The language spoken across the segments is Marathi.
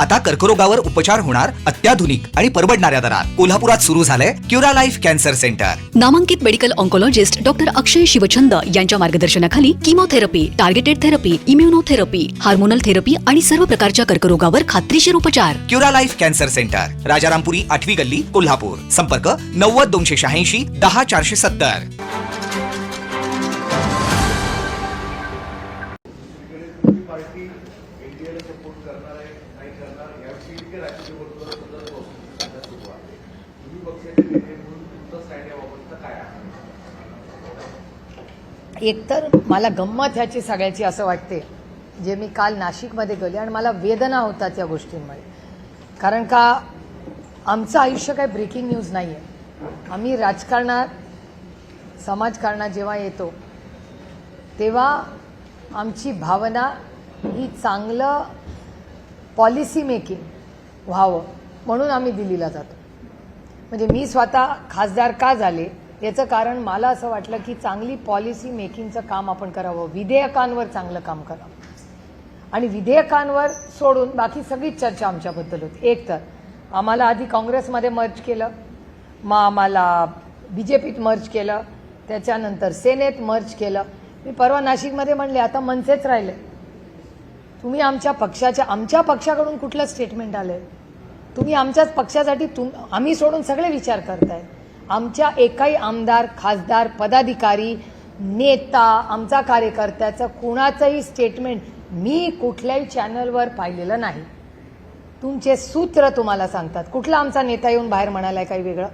आता कर्करोगावर उपचार होणार अत्याधुनिक आणि परवडणाऱ्या दरात। कोल्हापुरात सुरू झालंय क्युरा लाईफ कॅन्सर सेंटर। नामांकित medical oncologist doctor Akshay Shivchand यांच्या मार्गदर्शनाखाली chemotherapy, targeted therapy, immunotherapy, hormonal therapy आणि सर्व प्रकारच्या कर्करोगावर खात्रीशीर उपचार। Cura Life Cancer Centre, Rajarampuri 8वी गल्ली, कोल्हापूर। संपर्क 90 286 10 470। एकतर मला गंमत ह्याची सगळ्याची असं वाटते, जे मी काल नाशिकमध्ये गेले आणि मला वेदना होतात या गोष्टींमुळे। कारण का आमचं आयुष्य काही ब्रेकिंग न्यूज नाही आहे। आम्ही राजकारणात, समाजकारणात जेव्हा येतो तेव्हा आमची भावना ही चांगलं पॉलिसी मेकिंग व्हावं म्हणून आम्ही दिल्लीला जातो। म्हणजे मी स्वतः खासदार का झाले याचं कारण मला असं वाटलं की चांगली पॉलिसी मेकिंगचं काम आपण करावं, विधेयकांवर चांगलं काम करावं। आणि विधेयकांवर सोडून बाकी सगळीच चर्चा आमच्याबद्दल होती। एक तर आम्हाला आधी काँग्रेसमध्ये मर्ज केलं, मग आम्हाला बीजेपीत मर्ज केलं, त्याच्यानंतर सेनेत मर्ज केलं। मी परवा नाशिकमध्ये म्हणले आता मनसेच राहिले। तुम्ही आमच्या पक्षाकडून कुठलं स्टेटमेंट आलंय? तुम्ही आमच्याच पक्षासाठी आम्ही सोडून सगळे विचार करताय। आमच्या एकाही आमदार, खासदार, पदाधिकारी, नेता, आमचा कार्यकर्त्याचं कुणाचंही स्टेटमेंट मी कुठल्याही चॅनलवर पाहिलेलं नाही। तुमचे सूत्र तुम्हाला सांगतात। कुठला आमचा नेता येऊन बाहेर म्हणालाय काही वेगळं?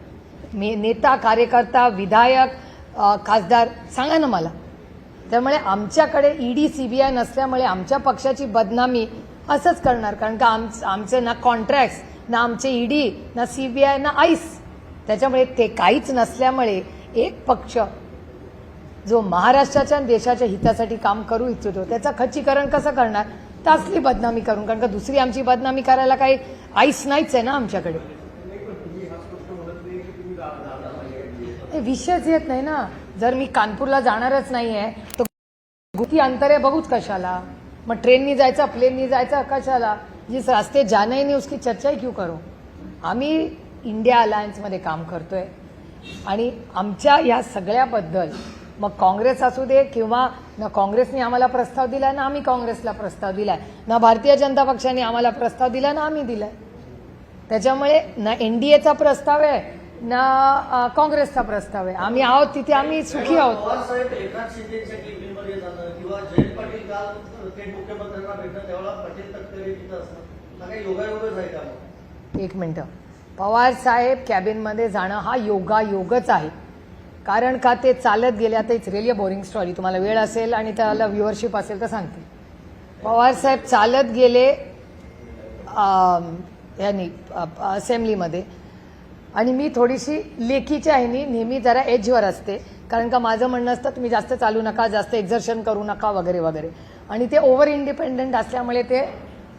नेता, कार्यकर्ता, विधायक, खासदार सांगा ना मला। त्यामुळे आमच्याकडे ईडी, सीबीआय नसल्यामुळे आमच्या पक्षाची बदनामी असंच करणार। कारण का आमचे ना कॉन्ट्रॅक्ट्स, ना आमचे ईडी, ना सीबीआय, ना आईस, त्याच्यामुळे ते काहीच नसल्यामुळे एक पक्ष जो महाराष्ट्राच्या आणि देशाच्या हितासाठी काम करू इच्छितो त्याचं खच्चीकरण कसं करणार? तर असली बदनामी करून। कारण का दुसरी आमची बदनामी करायला काही आईस नाहीच आहे ना आमच्याकडे। विषयच येत नाही ना। जर मी कानपूरला जाणारच नाही आहे तर किती अंतर आहे बघूच कशाला? मग ट्रेननी जायचं, प्लेननी जायचं कशाला? जिस रास्ते जाना ही नहीं उसकी चर्चा ही क्यों करो? आम्ही इंडिया अलायन्समध्ये काम करतोय आणि आमच्या या सगळ्याबद्दल मग काँग्रेस असू दे किंवा ना काँग्रेसने आम्हाला प्रस्ताव दिला ना आम्ही काँग्रेसला प्रस्ताव दिलाय, ना भारतीय जनता पक्षाने आम्हाला प्रस्ताव दिला ना आम्ही दिलाय। त्याच्यामुळे ना एनडीएचा प्रस्ताव आहे ना काँग्रेसचा प्रस्ताव आहे। आम्ही आहोत तिथे आम्ही सुखी आहोत। एक मिनिट, पवार साहेब कॅबिनमध्ये जाणं हा योगायोगच आहे। कारण का ते चालत गेले। आता it's really a boring story, तुम्हाला वेळ असेल आणि त्याला व्ह्युअरशिप असेल तर सांगते। पवार साहेब चालत गेले यांनी असेंब्लीमध्ये आणि मी थोडीशी लेखीच्या ह्यानी नेहमी जरा एजवर असते। कारण का माझं म्हणणं असतं तुम्ही जास्त चालू नका, जास्त एक्झर्शन करू नका वगैरे वगैरे। आणि ते ओव्हर इंडिपेंडंट असल्यामुळे ते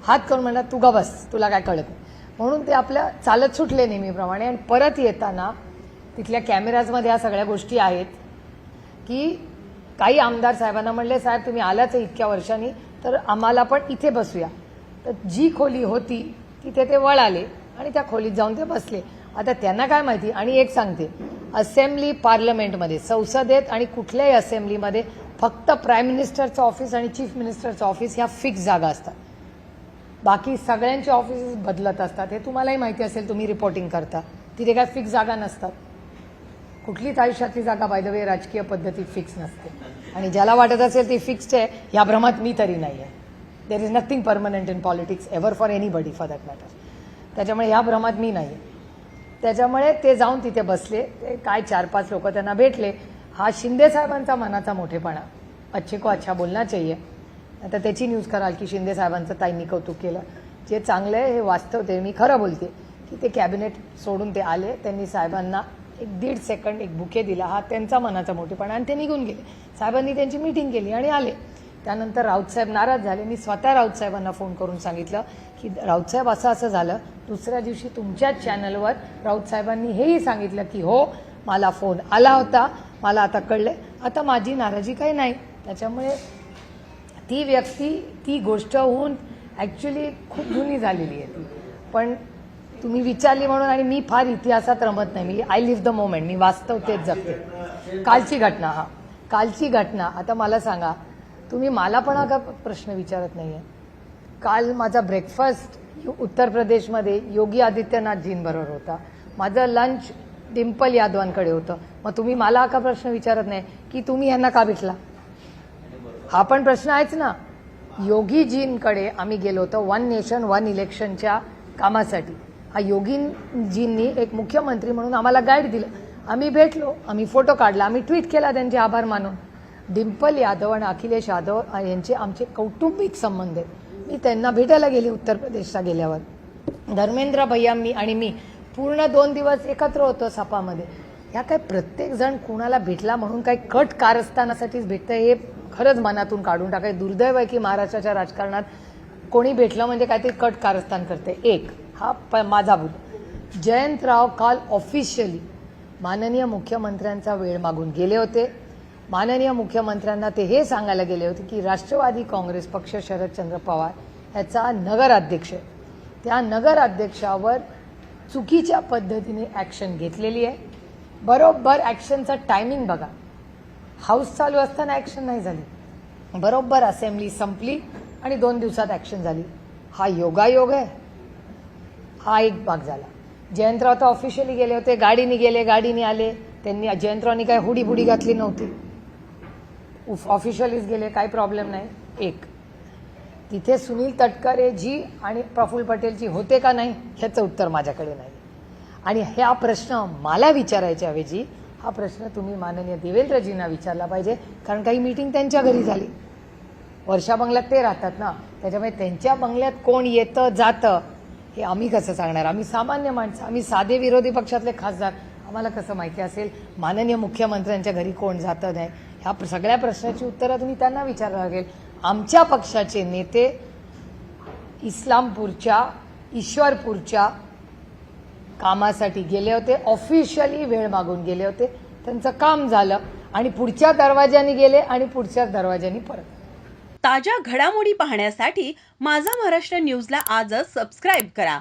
हात करून म्हणतात तू गा बस, तुला काय कळत नाही, म्हणून ते आपल्या चालत सुटले नेहमीप्रमाणे। आणि परत येताना तिथल्या कॅमेराजमध्ये ह्या सगळ्या गोष्टी आहेत की काही आमदार साहेबांना म्हणले साहेब तुम्ही आलाच आहे इतक्या वर्षांनी तर आम्हाला पण इथे बसूया। तर जी खोली होती तिथे ते वळाले आणि त्या खोलीत जाऊन ते बसले। आता त्यांना काय माहिती? आणि एक सांगते, असेंब्ली पार्लमेंटमध्ये, संसदेत आणि कुठल्याही असेंब्लीमध्ये फक्त प्राईम मिनिस्टरचं ऑफिस आणि चीफ मिनिस्टरचं ऑफिस ह्या फिक्स जागा असतात। बाकी सगळ्यांचे ऑफिसेस बदलत असतात। हे तुम्हालाही माहिती असेल, तुम्ही रिपोर्टिंग करता। तिथे काय फिक्स जागा नसतात। कुठलीच आयुष्यातली जागा बाय द वे राजकीय पद्धतीत फिक्स नसते। आणि ज्याला वाटत असेल ती फिक्स्ड आहे या भ्रमात मी तरी नाही आहे। There is nothing permanent in politics ever for anybody for that matter. त्याच्यामुळे ह्या भ्रमात मी नाही आहे। त्याच्यामुळे ते जाऊन तिथे बसले। ते काय 4-5 लोक त्यांना भेटले। हा शिंदे साहेबांचा मनाचा मोठेपणा, अच्छे को अच्छा बोलना चाहिए। आता त्याची न्यूज कराल की शिंदे साहेबांचं ताईंनी कौतुक केलं, जे चांगलं आहे हे वास्तव। ते मी खरं बोलते की ते कॅबिनेट सोडून ते आले, त्यांनी साहेबांना 1-1.5 सेकंड एक बुके दिला, हा त्यांचा मनाचा मोठेपणा। आणि ते निघून गेले। साहेबांनी त्यांची मीटिंग केली आणि आले। त्यानंतर राऊत साहेब नाराज झाले। मी स्वतः राऊत साहेबांना फोन करून सांगितलं की राऊत साहेब असं असं झालं। दुसऱ्या दिवशी तुमच्याच चॅनलवर राऊत साहेबांनी हेही सांगितलं की हो मला फोन आला होता, मला आता कळले, आता माझी नाराजी काही नाही। त्याच्यामुळे ती व्यक्ती ती गोष्ट होऊन ॲक्च्युली खूप जुनी झालेली आहे ती, पण तुम्ही विचारली म्हणून. आणि मी फार इतिहासात रमत नाही, मी आय लिव्ह द मोमेंट, मी वास्तव तेच जगते. कालची घटना, कालची घटना. आता मला सांगा, तुम्ही मला पण हा प्रश्न विचारत नाही आहे. काल माझा ब्रेकफास्ट उत्तर प्रदेशमध्ये योगी आदित्यनाथजींबरोबर होता, माझं लंच डिम्पल यादवांकडे होतं. मग तुम्ही मला हा प्रश्न विचारत नाही की तुम्ही यांना का भेटला? हा पण प्रश्न आहेच ना. योगीजींकडे आम्ही गेलो होतो वन नेशन वन इलेक्शनच्या कामासाठी. हा योगीजींनी एक मुख्यमंत्री म्हणून आम्हाला गाईड दिलं, आम्ही भेटलो, आम्ही फोटो काढला, आम्ही ट्विट केला त्यांचे आभार मानून. डिम्पल यादव आणि अखिलेश यादव यांचे आमचे कौटुंबिक संबंध आहेत. मी त्यांना भेटायला गेले उत्तर प्रदेशला गेल्यावर. धर्मेंद्र भैया आणि मी पूर्ण 2 दिवस एकत्र होतो सपामध्ये. या काय प्रत्येक जण कुणाला भेटला म्हणून काही कट कारस्थानासाठीच भेटतं हे खरंच मनातून काढून टाकाय. दुर्दैव आहे की महाराष्ट्राच्या राजकारणात कोणी भेटलं म्हणजे काहीतरी कट कारस्थान करते. एक हा माझा मुद्दा. जयंतराव काल ऑफिशियली माननीय मुख्यमंत्र्यांचा वेळ मागून गेले होते. माननीय मुख्यमंत्र्यांना ते हे सांगायला गेले होते की राष्ट्रवादी काँग्रेस पक्ष शरदचंद्र पवार याचा नगराध्यक्ष आहे, त्या नगराध्यक्षावर चुकीच्या पद्धतीने ॲक्शन घेतलेली आहे. बरोबर ॲक्शनचा टायमिंग बघा, हाऊस चालू असताना ॲक्शन नाही झाली, बरोबर असेंब्ली संपली आणि 2 दिवसात ॲक्शन झाली. हा योगायोग आहे. हा एक भाग झाला. जयंतराव तर ऑफिशियली गेले होते, गाडीने गेले, गाडीने आले. त्यांनी जयंतरावनी काय हुडी घातली नव्हती, ऑफिशियलीच गेले, काही प्रॉब्लेम नाही. एक तिथे सुनील तटकरे जी आणि प्रफुल्ल पटेलजी होते का नाही ह्याचं उत्तर माझ्याकडे नाही. आणि हा प्रश्न मला विचारायच्या ऐवजी हा प्रश्न तुम्ही माननीय देवेंद्रजींना विचारला पाहिजे, कारण काही मीटिंग त्यांच्या घरी झाली. वर्षा बंगल्यात ते राहतात ना, त्याच्यामुळे त्यांच्या बंगल्यात कोण येतं जातं हे आम्ही कसं सांगणार? आम्ही सामान्य माणसं, आम्ही साधे विरोधी पक्षातले खासदार, आम्हाला कसं माहिती असेल माननीय मुख्यमंत्र्यांच्या घरी कोण जातं नाही? ह्या सगळ्या प्रश्नाची उत्तरं तुम्ही त्यांना विचारावं लागेल. आमच्या पक्षाचे नेते इस्लामपूरच्या ईश्वरपूरच्या कामासाठी गेले होते, ऑफिशियली वेळ मागून गेले होते, त्यांचं काम झालं आणि पुढच्या दरवाज्याने गेले आणि पुढच्या दरवाज्याने परत. ताज्या घडामोडी पाहण्यासाठी माझा महाराष्ट्र न्यूजला आजच सबस्क्राईब करा.